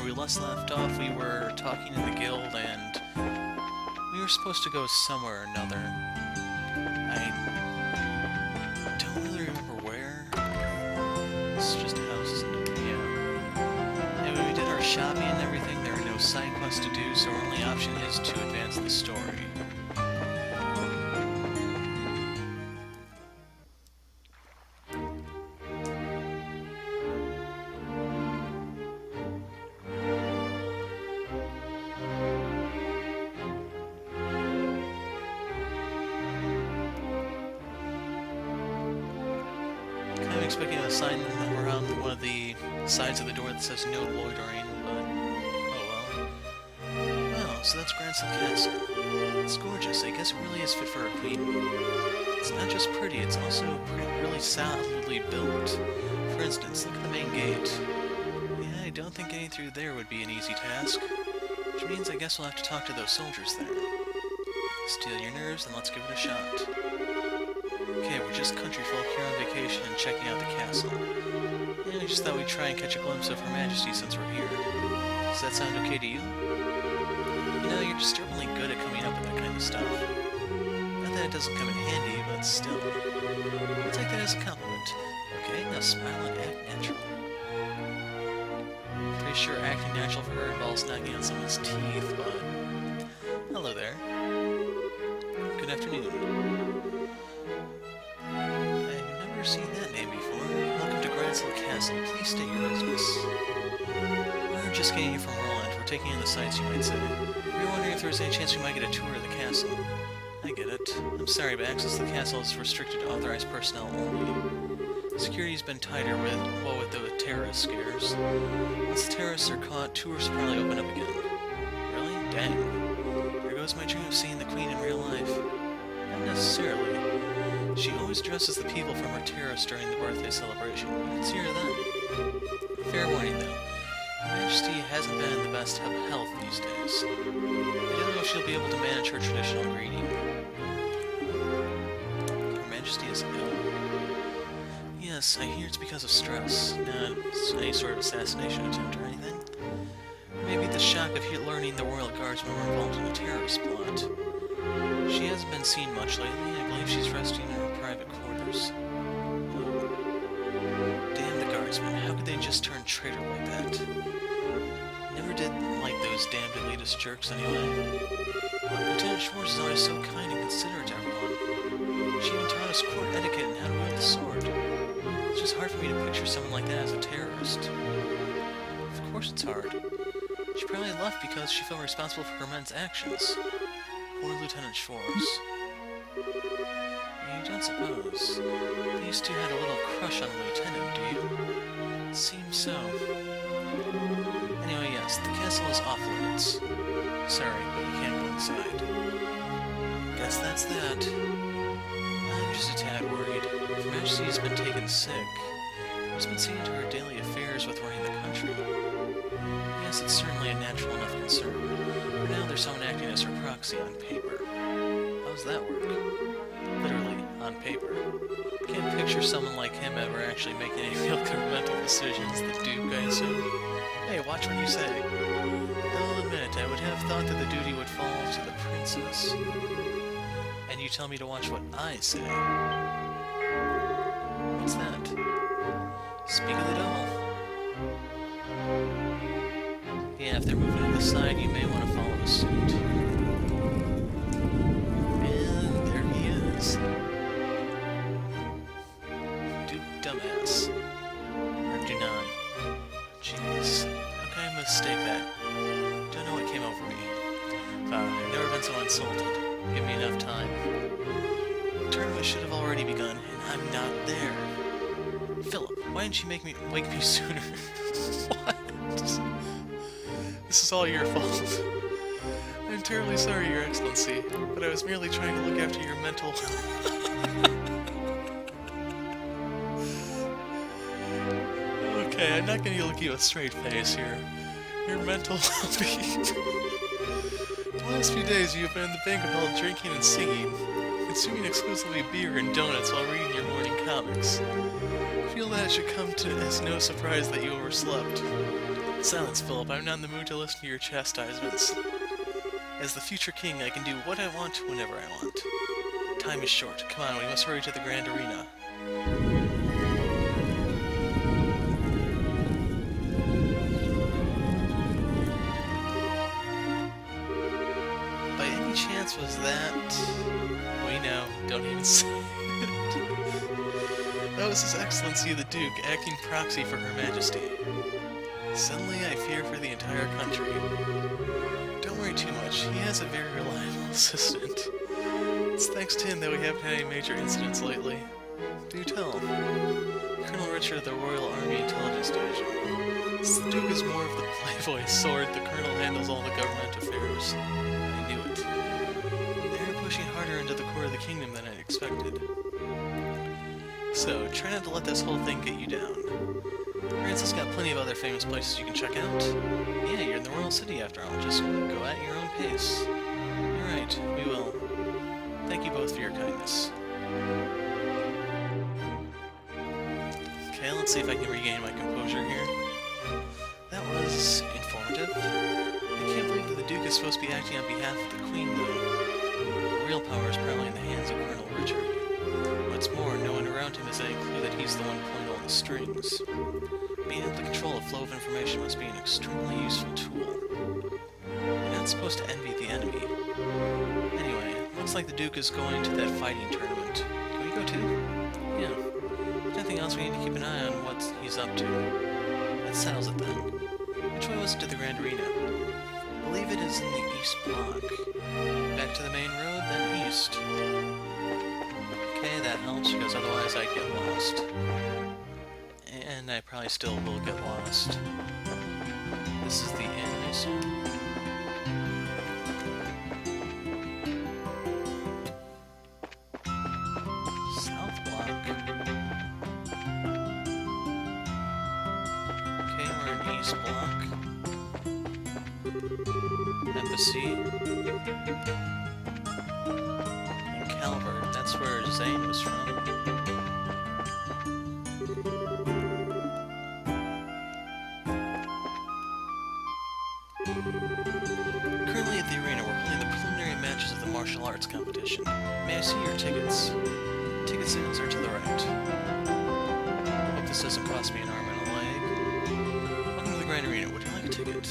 we last left off, we were talking in the guild, and we were supposed to go somewhere or another. I don't really remember where. It's just houses and yeah. Anyway, we did our shopping and everything. There are no side quests to do, so our only option is to advance the story. I'm expecting a sign around one of the sides of the door that says no loitering, but oh well. Well, so that's Gransel Castle. It's gorgeous. I guess it really is fit for a queen. It's not just pretty, it's also really solidly built. For instance, look at the main gate. Yeah, I don't think getting through there would be an easy task. Which means I guess we'll have to talk to those soldiers there. Steal your nerves and let's give it a shot. Okay, we're just country folk here on vacation and checking out the castle. Yeah, I just thought we'd try and catch a glimpse of Her Majesty since we're here. Does that sound okay to you? You know, you're disturbingly good at coming up with that kind of stuff. Not that it doesn't come in handy, but still. I'll take that as a compliment. Okay, now smile and act natural. Pretty sure acting natural for her involves knocking on someone's teeth, but... Hello there. Good afternoon. Seen that name before. Welcome to Gransel Castle. Please state your business. We're just getting here from Roland. We're taking in the sights, you might say. We were wondering if there was any chance we might get a tour of the castle. I get it. I'm sorry, but access to the castle is restricted to authorized personnel only. Security's been tighter with the terrorist scares. Once the terrorists are caught, tours will probably open up again. Really? Dang. There goes my dream of seeing the Queen in real life. Not necessarily. She always dresses the people from her terrace during the birthday celebration. You can see her then. Fair warning, though. Her Majesty hasn't been in the best of health these days. I don't know if she'll be able to manage her traditional greeting. Her Majesty is ill. Yes, I hear it's because of stress, not any sort of assassination attempt or anything. Or maybe the shock of learning the Royal Guardsmen were involved in a terrorist plot. She hasn't been seen much lately. I believe she's resting in her private quarters. Oh. Damn the guardsmen. How could they just turn traitor like that? Never did like those damned elitist jerks anyway. Lieutenant Schwartz is always so kind and considerate to everyone. She even taught us court etiquette and how to wield the sword. It's just hard for me to picture someone like that as a terrorist. Of course it's hard. She probably left because she felt responsible for her men's actions. Poor Lieutenant Schwartz. You don't suppose these two had a little crush on the lieutenant, do you? It seems so. Anyway, yes, the castle is off limits. Sorry, but you can't go inside. Guess that's that. I'm just a tad worried. Her Majesty has been taken sick. Who's been seeing to her daily affairs with running the country? Yes, it's certainly a natural enough concern. For now, there's someone acting as her proxy on paper. How does that work? Literally, on paper. Can't picture someone like him ever actually making any real governmental decisions, the Duke, I assume. Hey, watch what you say. I'll admit, I would have thought that the duty would fall to the princess. And you tell me to watch what I say. What's that? Speak of the devil. Yeah, if they're moving to the side, you may want to follow suit. And there he is. Duke Dumbass. Or Dunan. Jeez. How can I mistake that? Don't know what came over me. I've never been so insulted. Give me enough time. The tournament should have already begun, and I'm not there. Philip, why didn't you wake me sooner? What? This is all your fault. I'm terribly sorry, Your Excellency, but I was merely trying to look after your mental... Okay, I'm not going to look you a straight face here. Your mental well-being. The last few days you have been in the banquet hall drinking and singing, consuming exclusively beer and donuts while reading your morning comics. feel that it should come to as no surprise that you overslept. Silence, Philip. I'm not in the mood to listen to your chastisements. As the future king, I can do what I want whenever I want. Time is short. Come on, we must hurry to the Grand Arena. By any chance was that... We know. Don't even say it. That was His Excellency the Duke, acting proxy for Her Majesty. Suddenly I fear for the entire country. Don't worry too much, he has a very reliable assistant. It's thanks to him that we haven't had any major incidents lately. Do tell. Colonel Richard of the Royal Army Intelligence Division. Since the Duke is more of the playboy sort, the Colonel handles all the government affairs. I knew it. They're pushing harder into the core of the kingdom than I expected. So, try not to let this whole thing get you down. France's got plenty of other famous places you can check out. Yeah, you're in the royal city after all. Just go at your own pace. You're right, we will. Thank you both for your kindness. Okay, let's see if I can regain my composure here. That was informative. I can't believe that the Duke is supposed to be acting on behalf of the Queen, though. The real power is probably in the hands of Colonel Richard. What's more, no one around him has any clue that he's the one pulling all the strings. Being able to control a flow of information must be an extremely useful tool. You're not supposed to envy the enemy. Anyway, looks like the Duke is going to that fighting tournament. Can we go too? Yeah. If nothing else, we need to keep an eye on what he's up to. That settles it then. Which way was it to the Grand Arena? I believe it is in the East Block. Back to the main road, then east. Okay, that helps, because otherwise I'd get lost. And I probably still will get lost. This is the inn, I assume. South Block. Okay, we're in East Block. Embassy. And Calvert, that's where Zane was from. Currently at the arena, we're holding the preliminary matches of the martial arts competition. May I see your tickets? Ticket sales are to the right. I hope this doesn't cost me an arm and a leg. Welcome to the Grand Arena. Would you like a ticket?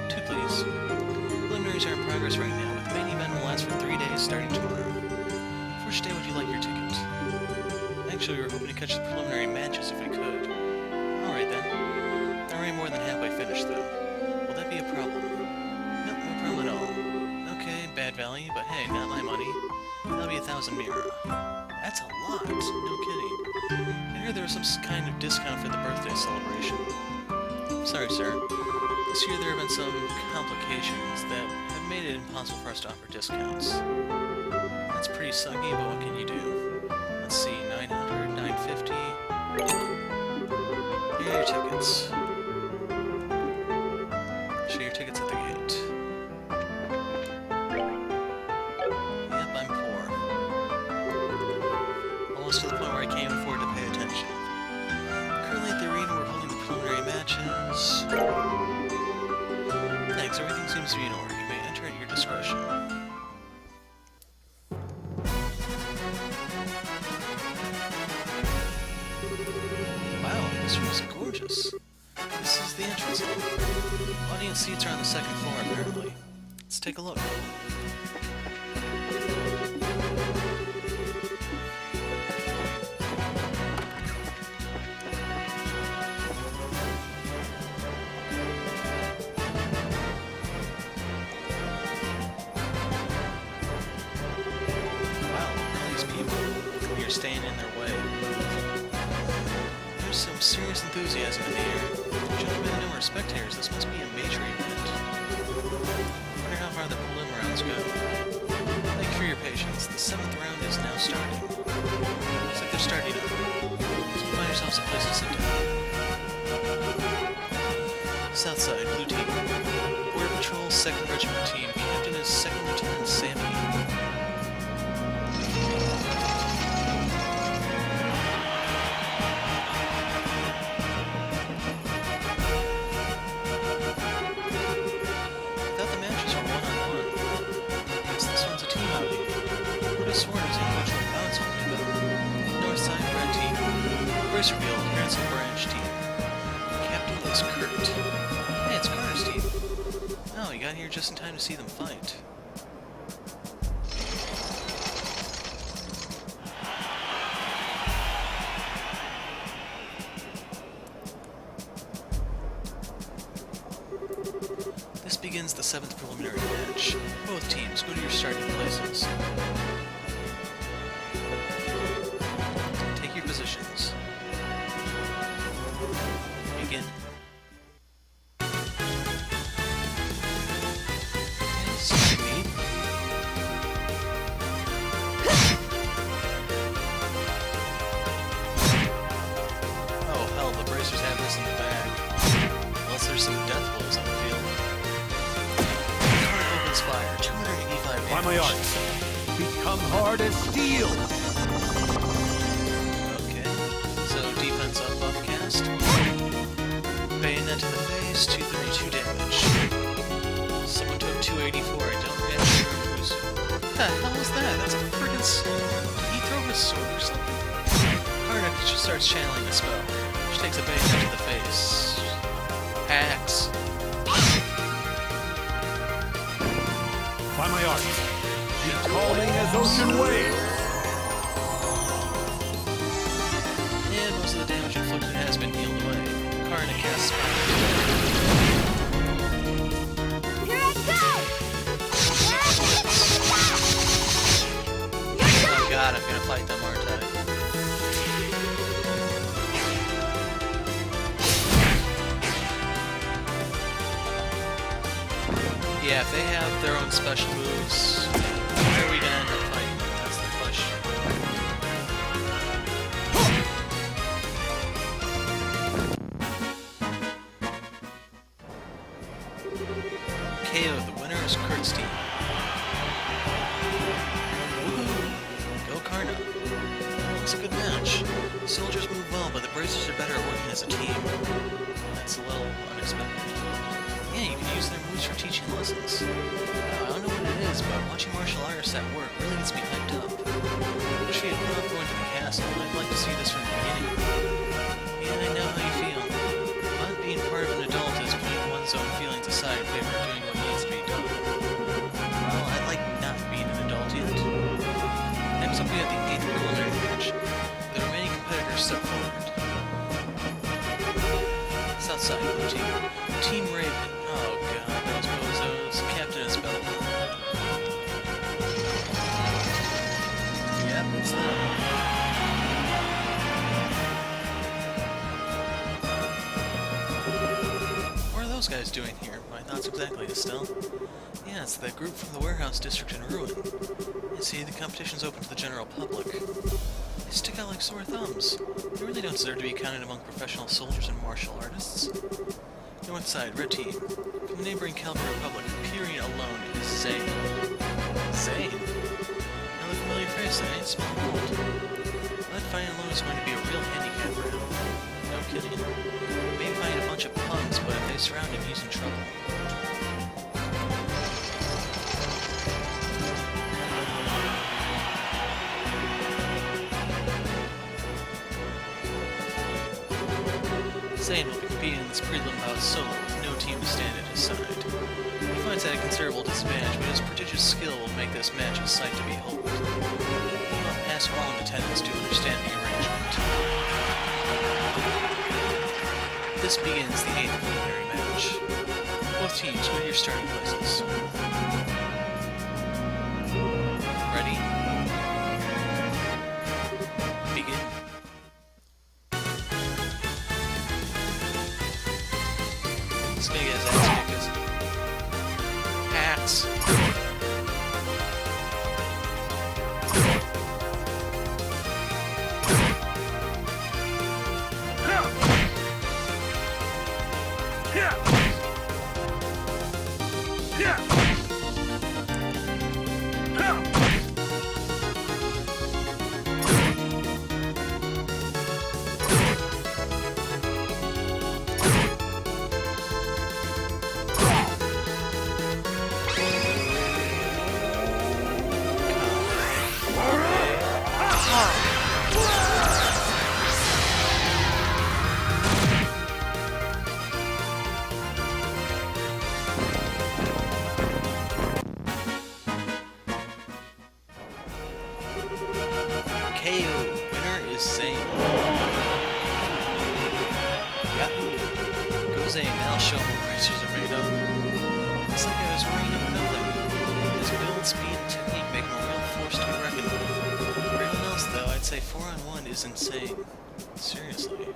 2, please. Preliminaries are in progress right now, but the main event will last for 3 days starting tomorrow. For which day would you like your ticket? Actually, we were hoping to catch the preliminary matches if we could. Alright then. I'm already more than halfway finished though. Will that be a problem? Nope, no problem at all. Okay, bad value, but hey, not my money. That'll be 1,000 Mira. That's a lot, no kidding. I heard there was some kind of discount for the birthday celebration. Sorry, sir. This year there have been some complications that have made it impossible for us to offer discounts. That's pretty sucky, but what can you do? Let's see, 900, 950. Here are your tickets. Show your tickets at the gate. Yep, I'm poor. Almost to the point where I can't even afford to pay attention. Currently at the arena, we're holding the preliminary matches. Thanks, everything seems to be in order. You may enter at your discretion. Wow, this room is gorgeous. This is the entrance hall. Audience seats are on the second floor, apparently. Let's take a look. Wow, all these people. We are staying in their way. There's some serious enthusiasm in the air. Judging by the number of spectators, this must be a major event. I wonder how far the prelim rounds go. Thank you for your patience. The 7th round is now starting. Looks like they're starting up. So find yourselves a place to sit down. Southside, Blue Team. Border Patrol, 2nd Regiment Team. Captain is 2nd Lieutenant Sammy. Voice reveal, Crimson Branch team. Captain is Kurt. Hey, it's Carter's team. Oh, you got here just in time to see them fight. This begins the 7th preliminary match. Both teams, go to your starting places. Take your positions. Begin. Oh hell, the bracers have this in the bag. Unless there's some death blows on the field. Current opens fire, 285 damage. By my art, become hard as steel. Okay, so defense up, buff cast. Bayonet to the face, 232 damage. Someone took 284, I don't get sure who's... What the hell was that? That's a friggin'... Did he throw his sword or something? Karnak just starts channeling the spell. She takes a bayonet to the face. Axe. By my art, be calming as ocean waves. And most of the damage inflicted has been healed away. Karnak casts Spell. Here I go! Oh god, I'm gonna fight them, aren't I? Yeah, if they have their own special moves, where are we gonna end up fighting? That's the question. KO, the winner is Kurt's team. Woohoo! Go Karna. It's a good match. Soldiers move well, but the bracers are better at working as a team. That's a little unexpected. Yeah, you can use their moves for teaching lessons. I don't know what it is, but watching martial artists at work really gets me hyped up. I wish we had put off going to the castle. I'd like to see this from the beginning. Yeah, I know how you feel. But being part of an adult is putting one's own feelings aside in favor of doing what needs to be done. Well, I like not being an adult yet. Next up we have the 8th preliminary match. The remaining competitors step forward. Southside, team. Team Raven. Oh god, those bozos. Captain Isabella. Yep, it's them. What are those guys doing here? My thoughts exactly, Estelle. Yeah, it's the group from the warehouse district in ruin. You see, the competition's open to the general public. They stick out like sore thumbs. They really don't deserve to be counted among professional soldiers and martial artists. North side, red team. From the neighboring Calvary Republic, appearing alone is Zane. Zane? Another familiar face, eh? Small world. That fighting alone is going to be a real handicap for him. No kidding. He may find a bunch of punks, but if they surround him, he's in trouble. Zane will be competing in this prelim bout solo with no team to stand at his side. He finds at a considerable disadvantage, but his prodigious skill will make this match a sight to behold. He will pass all in attendance to understand the arrangement. This begins the 8th preliminary match. Both teams, go to your starting places. Ready? Begin. This guy gets axe because axe. Yahoo! Go Zane, now show him what racers are made of. It's like I was worrying over nothing. His build, speed, and technique make him a real force to be reckoned with. Everyone else, though, I'd say 4-on-1 is insane. Seriously.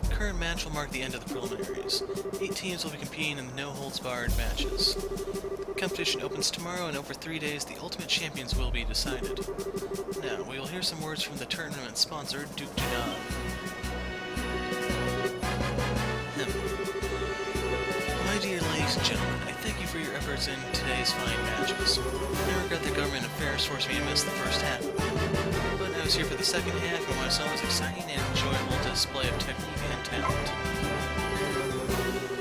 The current match will mark the end of the preliminaries. 8 teams will be competing in the no-holds-barred matches. The competition opens tomorrow, and over 3 days, the ultimate champions will be decided. Now, we will hear some words from the tournament sponsor, Duke Dunan. My dear ladies and gentlemen, I thank you for your efforts in today's fine matches. I regret that government affairs forced me to miss the first half of it, but I was here for the second half, and what I saw was exciting and enjoyable display of technique and talent.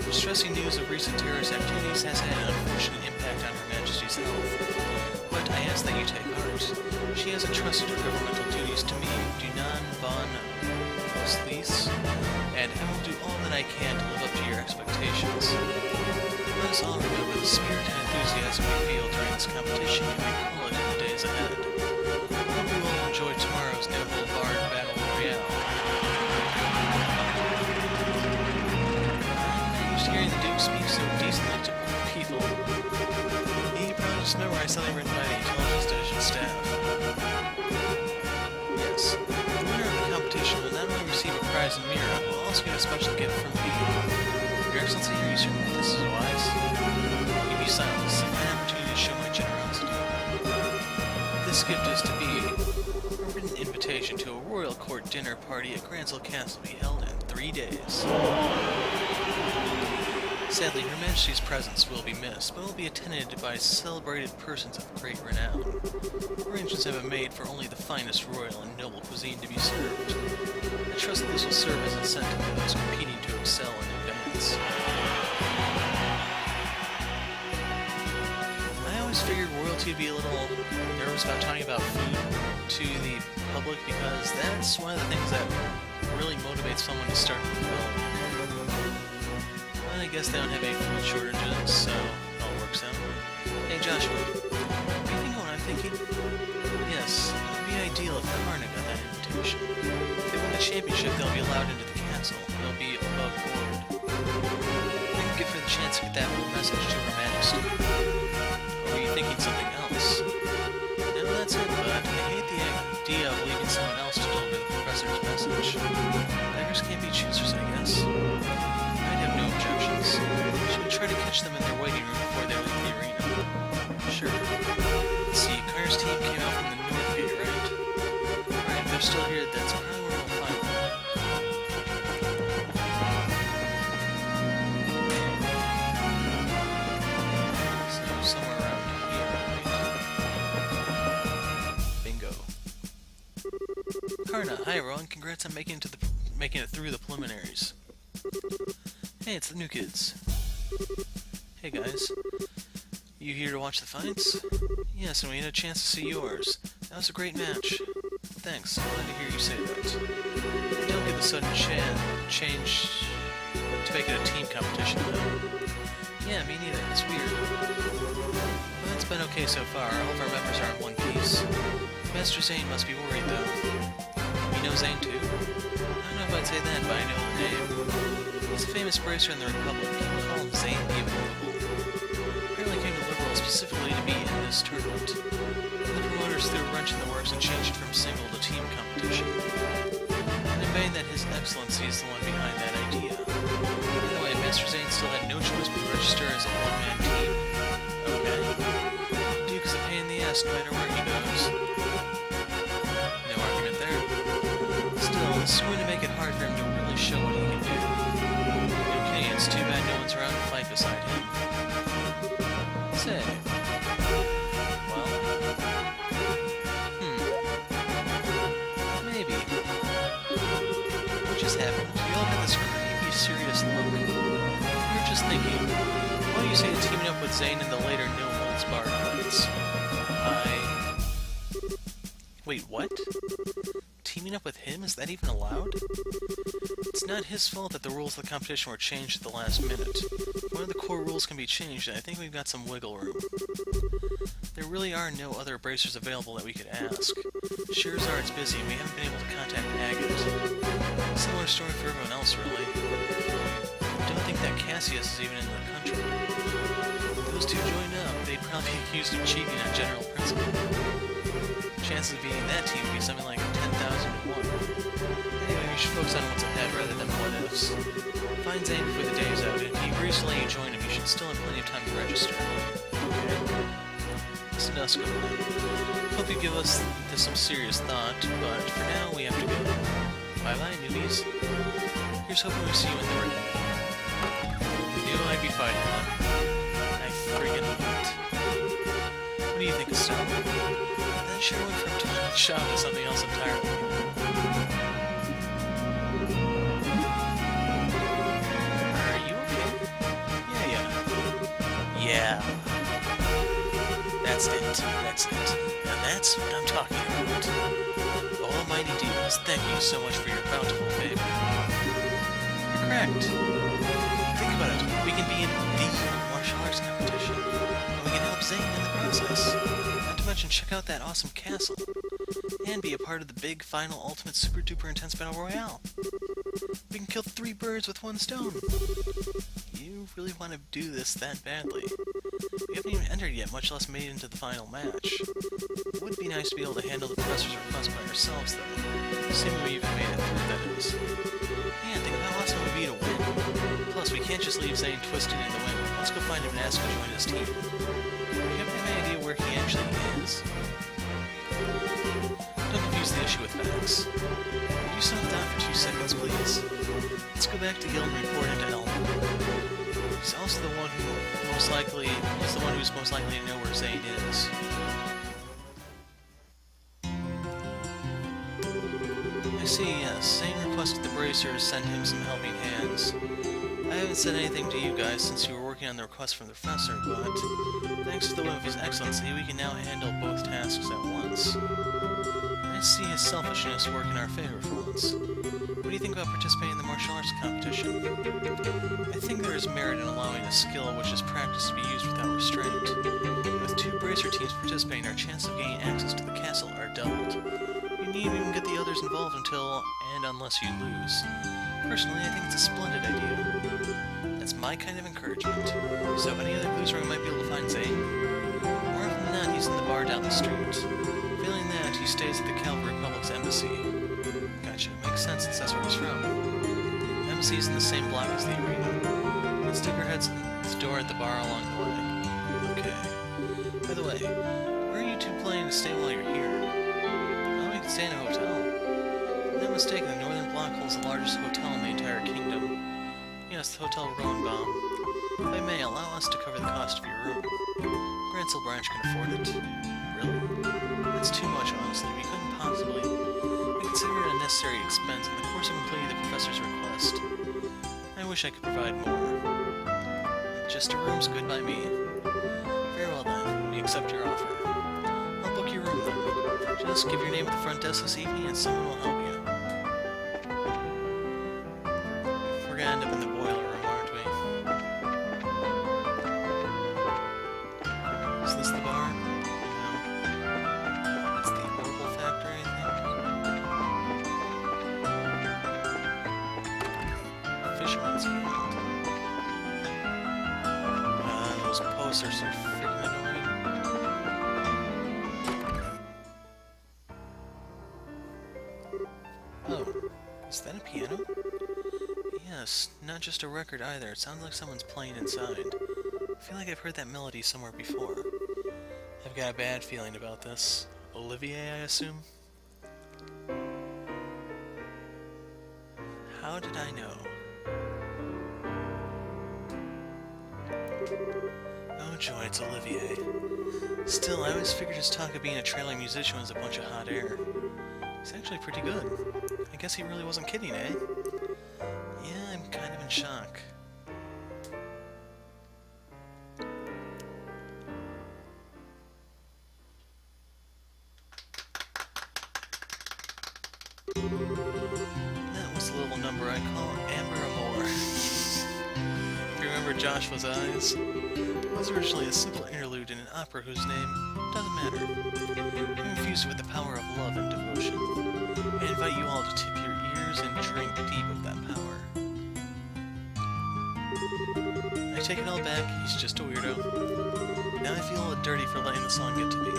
Distressing news of recent terrorist activities has had an unfortunate impact on Her Majesty's health, but I ask that you take heart. She has entrusted her governmental duties to me, Dunan von Sleece, and I will do all that I can to live up to your expectations. Let us all remember the spirit and enthusiasm we feel during this competition and recall it in the days ahead. I hope you will enjoy tomorrow's no-hold-barred battle royale. I'm used to hearing the Duke speak so decently to people. He probably just memorized something written by the Intelligence Division staff. Yes, the winner of the competition will not only receive a prize in mirror, but will also get a special gift from me. Your Excellency, are you certain that this is wise? Give me silence, and an opportunity to show my generosity. This gift is to be a written invitation to a royal court dinner party at Gransel Castle to be held in 3 days. Sadly, Her Majesty's presence will be missed, but will be attended by celebrated persons of great renown. Arrangements have been made for only the finest royal and noble cuisine to be served. I trust that this will serve as incentive for those competing to excel in advance. I always figured royalty would be a little nervous about talking about food to the public because that's one of the things that really motivates someone to start rebelling. I guess they don't have any food shortages, so it all works out. Hey Joshua, you think what I'm thinking? Yes, it would be ideal if Karna got that invitation. If they win the championship, they'll be allowed into the castle. They'll be above board. I can give her the chance to get that little message to Her Majesty. Or were you thinking something else? No, that's it, but I hate the idea of leaving someone else to deliver the professor's message. Beggars can't be choosers, I guess. I'd have no objections. Should we try to catch them in their waiting room before they leave the arena? Sure. Let's see, Carter's team came out from the north gate, right? Alright, if they're still here, that's probably where we'll find them. So, somewhere around here, right? Bingo. Karna, hi everyone, congrats on making it through the preliminaries. Hey, it's the new kids. Hey guys. You here to watch the fights? Yes, and we had a chance to see yours. That was a great match. Thanks, I'm glad to hear you say that. I don't get the sudden change to make it a team competition though. Yeah, me neither. It's weird. Well, it's been okay so far. All of our members are in one piece. Master Zane must be worried though. You know Zane too? I don't know if I'd say that, but I know the name. He's a famous bracer in the Republic. People call him Zane the Immovable. Apparently came to Liberal specifically to be in this tournament. The promoters threw a wrench in the works and changed it from single to team competition. And in vain that His Excellency is the one behind that idea. Anyway, Master Zane still had no choice but to register as a one-man team. Okay. Duke is a pain in the ass no matter where he goes. No argument there. Still, this is going to make it hard for him to really show what he can do. Okay, it's too bad no one's around to fight beside him. Say. Well. Maybe. What just happened? You all got this creepy, serious look. We were just thinking, why don't you say teaming up with Zane in the later no-holds-barred fights? Wait, what? teaming up with him? Is that even allowed? It's not his fault that the rules of the competition were changed at the last minute. If one of the core rules can be changed, I think we've got some wiggle room. There really are no other bracers available that we could ask. Scherzard's busy and we haven't been able to contact Agate. Similar story for everyone else, really. Don't think that Cassius is even in the country. If those two join up, they'd probably be accused of cheating on general principle. Chances of beating that team would be something like 10,000 to 1. Anyway, we should focus on what's ahead rather than what ifs. Find Zane before the day is out, and if you agree to let you join him, you should still have plenty of time to register. Okay? Listen to us go on. Hope you give us this some serious thought, but for now, we have to go. Bye-bye, newbies. Here's hoping we see you in the ring. Knew I'd be fighting, huh? I friggin' knew it. What do you think, Estelle? That sure went from total shot to something else entirely. Are you okay? Yeah. That's it. And that's what I'm talking about. Almighty Divas, thank you so much for your bountiful favor. You're correct. Think about it. We can be in the martial arts competition, and we can help Zane in the process. Not to mention check out that awesome castle, and be a part of the big, final, ultimate, super duper intense battle royale. We can kill 3 birds with 1 stone. You really want to do this that badly. We haven't even entered yet, much less made it into the final match. It would be nice to be able to handle the professor's request by ourselves, though. Assuming we even made it through, that is. Yeah, think of how awesome it would be to win. Plus, we can't just leave Zane twisting in the wind. Let's go find him and ask him to join his team. Do you have any idea where he actually is? Don't confuse the issue with facts. Would you settle down for 2 seconds, please? Let's go back to Gil and report into Elmer. He's also the one who's most likely to know where Zane is. I see, yes. Zane requested the Bracers send him some helping hands. I haven't said anything to you guys since you were working on the request from the Professor, but thanks to the whim of His Excellency, we can now handle both tasks at once. I see his selfishness work in our favor for once. What do you think about participating in the martial arts competition? I think there is merit in allowing a skill which is practiced to be used without restraint. With 2 bracer teams participating, our chances of gaining access to the castle are doubled. You needn't even get the others involved until and unless you lose. Personally, I think it's a splendid idea. That's my kind of encouragement. So any other clues where we might be able to find Zane? More often than not, he's in the bar down the street. Failing that, he stays at the Calvary Republic's embassy. Gotcha, makes sense since that's where he's from. The embassy's in the same block as the arena. Let's stick our heads in the door at the bar along the way. Okay. By the way, where are you 2 planning to stay while you're here? Well, we can stay in a hotel. If I'm not mistaken, the northern block holds the largest hotel in the entire kingdom. Yes, the Hotel Rosenbaum. If I may, allow us to cover the cost of your room. Grancel Branch can afford it. Really? That's too much, honestly. We couldn't possibly. We consider it a necessary expense in the course of completing the Professor's request. I wish I could provide more. Just a room's good by me. Very well then, we accept your offer. I'll book your room then. Just give your name at the front desk this evening and someone will help you. We're gonna end up in the boiler room, aren't we? Is this the bar? No. It's the Orbital Factory, I think. Fisherman's Guild. Those posters are freaking annoying. Oh, is that a piano? Yes, not just a record either. It sounds like someone's playing inside. I feel like I've heard that melody somewhere before. I've got a bad feeling about this. Olivier, I assume? How did I know? Oh joy, it's Olivier. Still, I always figured his talk of being a trailing musician was a bunch of hot air. He's actually pretty good. I guess he really wasn't kidding, eh? Yeah, I'm kind of in shock. Joshua's eyes. It was originally a simple interlude in an opera whose name doesn't matter. I infused it with the power of love and devotion. I invite you all to tip your ears and drink deep of that power. I take it all back, he's just a weirdo. Now I feel all dirty for letting the song get to me.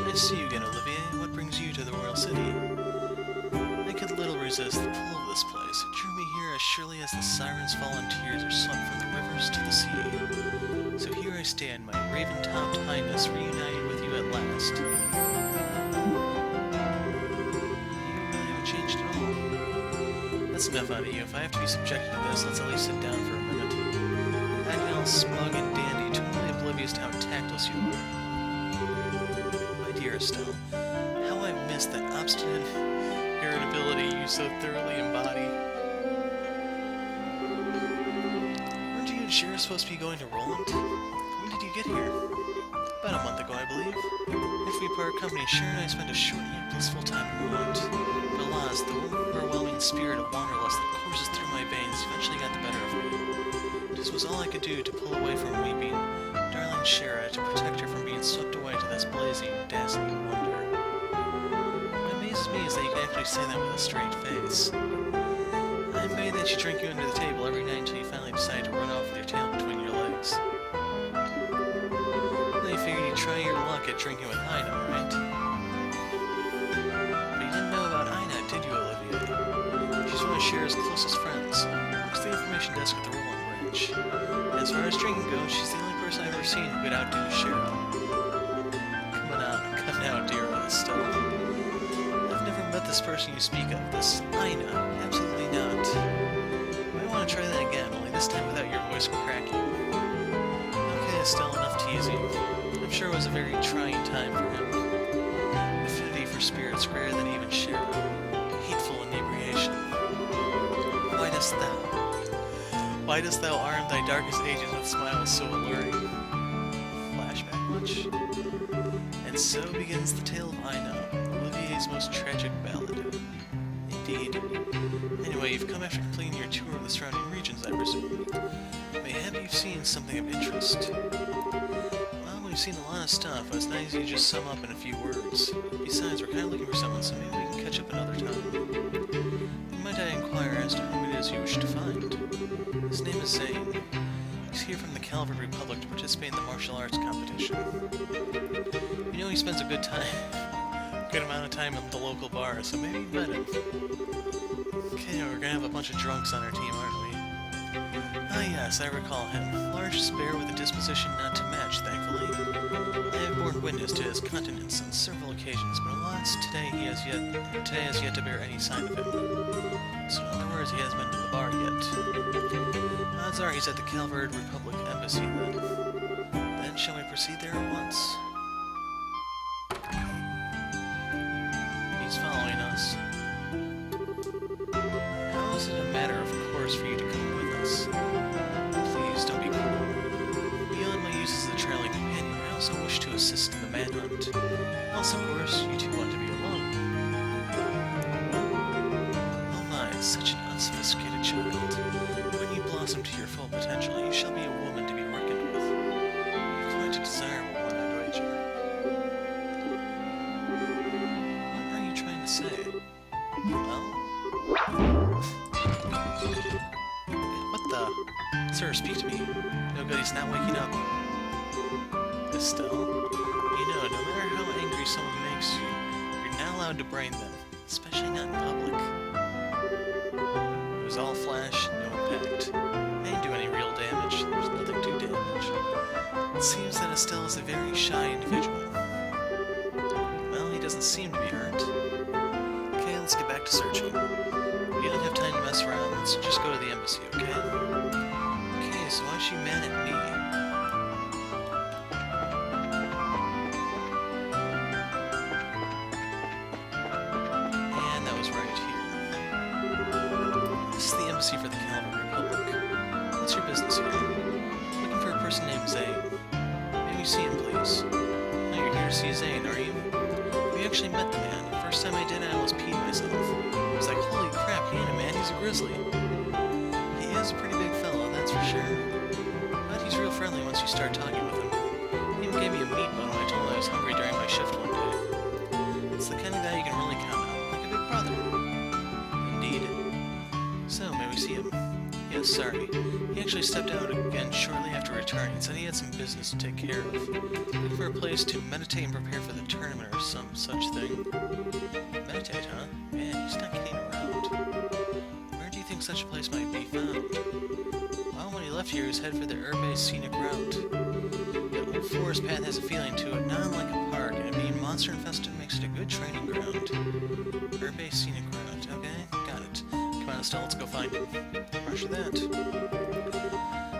Nice to see you again, Olivier. What brings you to the Royal City? I could little resist the pull of this place. It drew me here as surely as the sirens fall and tears are sunk from the rivers to the sea. So here I stand, my raven-topped highness, reunited with you at last. You really haven't changed at all. That's enough out of you. If I have to be subjected to this, let's at least sit down for a minute. Acting all smug and dandy, totally oblivious to how tactless you are. My dear Estelle, how I've missed that obstinate irritability you so thoroughly embody. Weren't you and Shira supposed to be going to Roland? When did you get here? About a month ago, I believe. If we part company, Shira and I spent a short yet blissful time in Roland. But alas, the overwhelming spirit of wanderlust that courses through my veins eventually got the better of me. This was all I could do to pull away from weeping, darling Shira, to protect her from being swept away to this blazing, dazzling wonder. What amazes me is that you can actually say that with a straight face. I made that you drink you under the table every night until you finally decide to run off with your tail between your legs. Then you figured you'd try your luck at drinking with Ina, right? But you didn't know about Ina, did you, Olivier? She's one of Shira's closest friends. Works the information desk at the Roland Branch. As far as drinking goes, she's the only person I've ever seen who could outdo Shira. Come now, dear Estelle. I've never met this person you speak of, this Ina. Absolutely not. I want to try that again, only this time without your voice cracking. Okay, Estelle, enough teasing. I'm sure it was a very trying time for him. An affinity for spirits greater than even Shira. Hateful inebriation. Why dost thou arm thy darkest ages with smiles so alluring? Flashback much? And so begins the tale of Ina, Olivier's most tragic ballad. Indeed. Anyway, you've come after completing your tour of the surrounding regions, I presume. Mayhap you've seen something of interest. Well, we've seen a lot of stuff, but it's nice you just sum up in a few words. Besides, we're kind of looking for someone, so maybe we can catch up another time. Might I inquire as to whom it is you wish to find? His name is Zane. He's here from the Calvary Republic to participate in the martial arts competition. You know he spends a good amount of time at the local bar, so maybe you met him. Okay, we're gonna have a bunch of drunks on our team, aren't we? Ah yes, I recall him. Large, spare, with a disposition not to match, thankfully. I have borne witness to his continence on several occasions, but alas, today has yet to bear any sign of him. So in other words, he hasn't been to the bar yet. Odds are he's at the Calvary Republic Embassy then. Then shall we proceed there at once? He's following us. How is it a matter of course for you to come with us? Please don't be cruel. Beyond my use as a traveling companion, I also wish to assist in the manhunt. Else, of course, you two want to be alone. Oh my, such an unsophisticated child. When you blossom to your full potential, you shall be a woman to be reckoned with. Quite a desirable one, I'd wager. What are you trying to say? Well? What the? Sir, speak to me. No good, he's not waking up. Estelle? You know, no matter how angry someone makes you, you're not allowed to brain them. Especially not in public. It was all flash, no impact. I didn't do any real damage. There's nothing to damage. It seems that Estelle is a very shy individual. Well, he doesn't seem to be hurt. Okay, let's get back to searching. We don't have time to mess around. Let's just go to the embassy, okay? Okay, so why is she mad at me? And that was right here. This is the embassy for the Calvary Republic. What's your business here? Looking for a person named Zane. May we see him, please? Oh, you're here to see Zane, are you? We actually met the man. The first time I did, I almost peed myself. I was like, holy crap, he ain't a man, he's a grizzly. He is a pretty big fellow, that's for sure. He's real friendly once you start talking with him. He even gave me a meat bone when I told him I was hungry during my shift one day. It's the kind of guy you can really count on, like a big brother. Indeed. So, may we see him? Yes, sorry. He actually stepped out again shortly after returning and said he had some business to take care of. Looking for a place to meditate and prepare for the tournament or some such thing. Meditate, huh? Man, he's not kidding around. Where do you think such a place might be found? Well, when he left here, he was headed for the Urbe Scenic Route. The old forest path has a feeling to it, not unlike a park, and being monster-infested makes it a good training ground. Urbe Scenic Route, okay? Got it. Come on, Estelle, let's go find him. Roger that.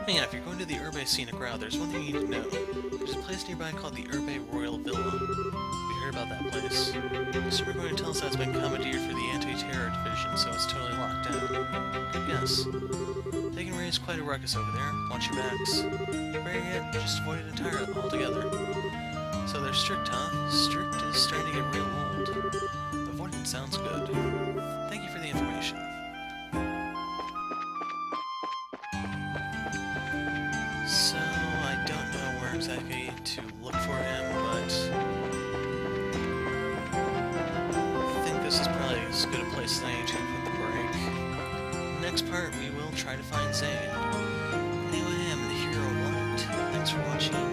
Hang on, if you're going to the Urbe Scenic Route, there's one thing you need to know. There's a place nearby called the Urbe Royal Villa. We heard about that place. So we're going to tell us that's been commandeered for the anti-terror division, so it's totally locked down. Good guess. They can raise quite a ruckus over there. Watch your backs. Better yet, just avoid it entirely altogether. So they're strict, huh? Strict is starting to get real old. Avoiding sounds good. Thank you for the information. So, I don't know where exactly to look for him, but I think this is probably as good a place as any to for the break. Next part, we will try to find Zane. Anyway, I'm the hero of light. Thanks for watching.